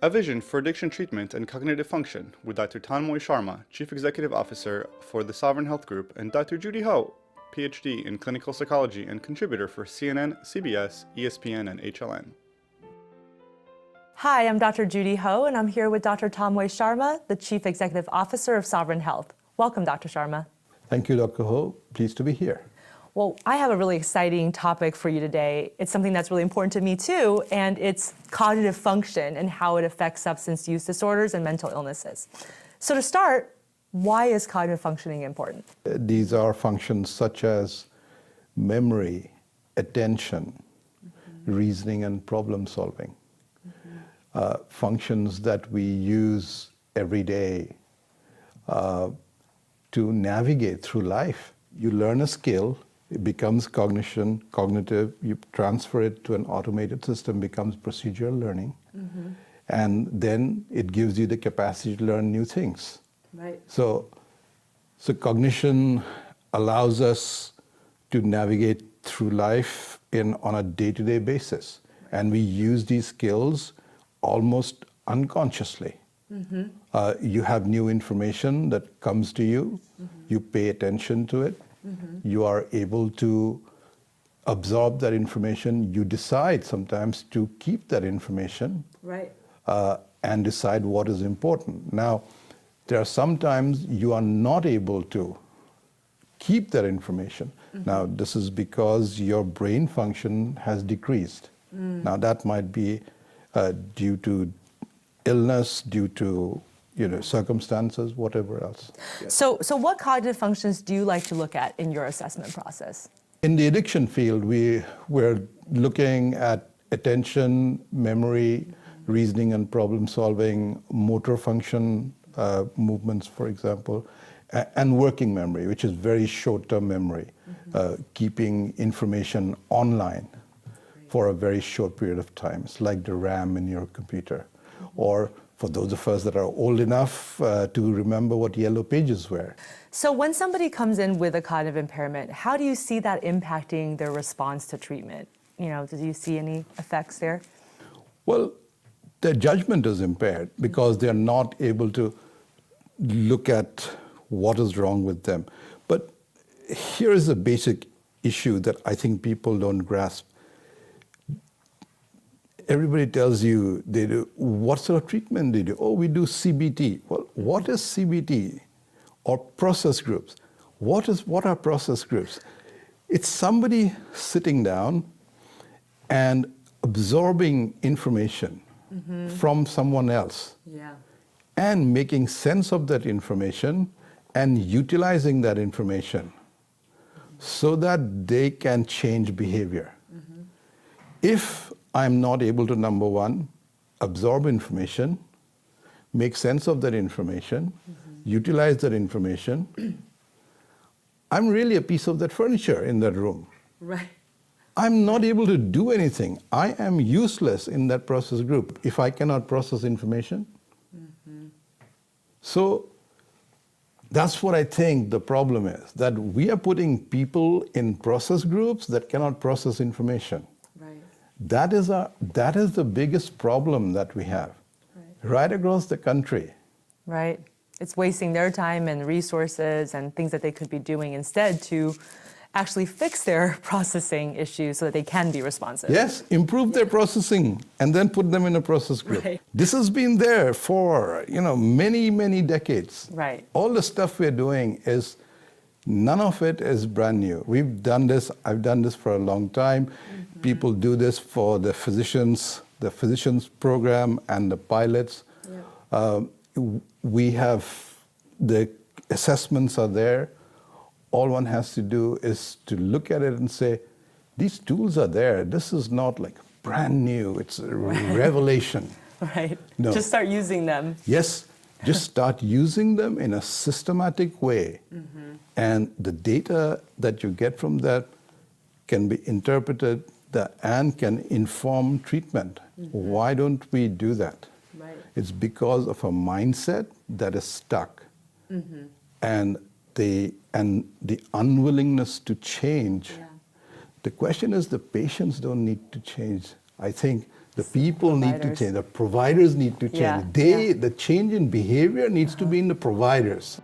A Vision for Addiction Treatment and Cognitive Function with Dr. Tonmoy Sharma, Chief Executive Officer for the Sovereign Health Group, and Dr. Judith Ho, PhD in Clinical Psychology and contributor for CNN, CBS, ESPN, and HLN. Hi, I'm Dr. Judith Ho, and I'm here with Dr. Tonmoy Sharma, the Chief Executive Officer of Sovereign Health. Welcome, Dr. Sharma. Thank you, Dr. Ho. Pleased to be here. Well, I have a really exciting topic for you today. It's something that's really important to me too, and it's cognitive function and how it affects substance use disorders and mental illnesses. So to start, why is cognitive functioning important? These are functions such as memory, attention, reasoning and problem solving. Functions that we use every day to navigate through life. You learn a skill, it becomes cognitive, you transfer it to an automated system, becomes procedural learning, and then it gives you the capacity to learn new things. Right. So cognition allows us to navigate through life on a day-to-day basis. And we use these skills almost unconsciously. You have new information that comes to you, you pay attention to it, you are able to absorb that information, you decide sometimes to keep that information and decide what is important. Now, there are sometimes you are not able to keep that information. Now, this is because your brain function has decreased. Now, that might be due to illness, due to circumstances, whatever else. So what cognitive functions do you like to look at in your assessment process? In the addiction field, we're looking at attention, memory, reasoning and problem solving, motor function, movements, for example, and working memory, which is very short-term memory, keeping information online for a very short period of time. It's like the RAM in your computer. Or for those of us that are old enough to remember what yellow pages were. So when somebody comes in with a cognitive impairment, how do you see that impacting their response to treatment? Do you see any effects there? Well, their judgment is impaired because they're not able to look at what is wrong with them. But here is a basic issue that I think people don't grasp. Everybody tells you they do, what sort of treatment do you do? Oh, we do CBT. Well, what is CBT? Or process groups. What are process groups? It's somebody sitting down and absorbing information from someone else and making sense of that information and utilizing that information so that they can change behavior. If I'm not able to, number one, absorb information, make sense of that information, utilize that information, I'm really a piece of that furniture in that room. Right. I'm not able to do anything. I am useless in that process group if I cannot process information. So that's what I think the problem is, that we are putting people in process groups that cannot process information. That is the biggest problem that we have right across the country. Right. It's wasting their time and resources and things that they could be doing instead to actually fix their processing issues so that they can be responsive. Yes, improve their processing and then put them in a process group. Right. This has been there for many, many decades. Right. All the stuff we're doing none of it is brand new. We've done this, I've done this for a long time. People do this for the physicians program and the pilots. We have, the assessments are there. All one has to do is to look at it and say, these tools are there. This is not like brand new, it's a revelation. Right, No. Just start using them. Yes, just start using them in a systematic way. And the data that you get from that can be interpreted and can inform treatment. Why don't we do that? Right. It's because of a mindset that is stuck. And the unwillingness to change. The question is, the patients don't need to change. I think The people need to Providers. change. The providers need to change. Yeah, The change in behavior needs to be in the providers.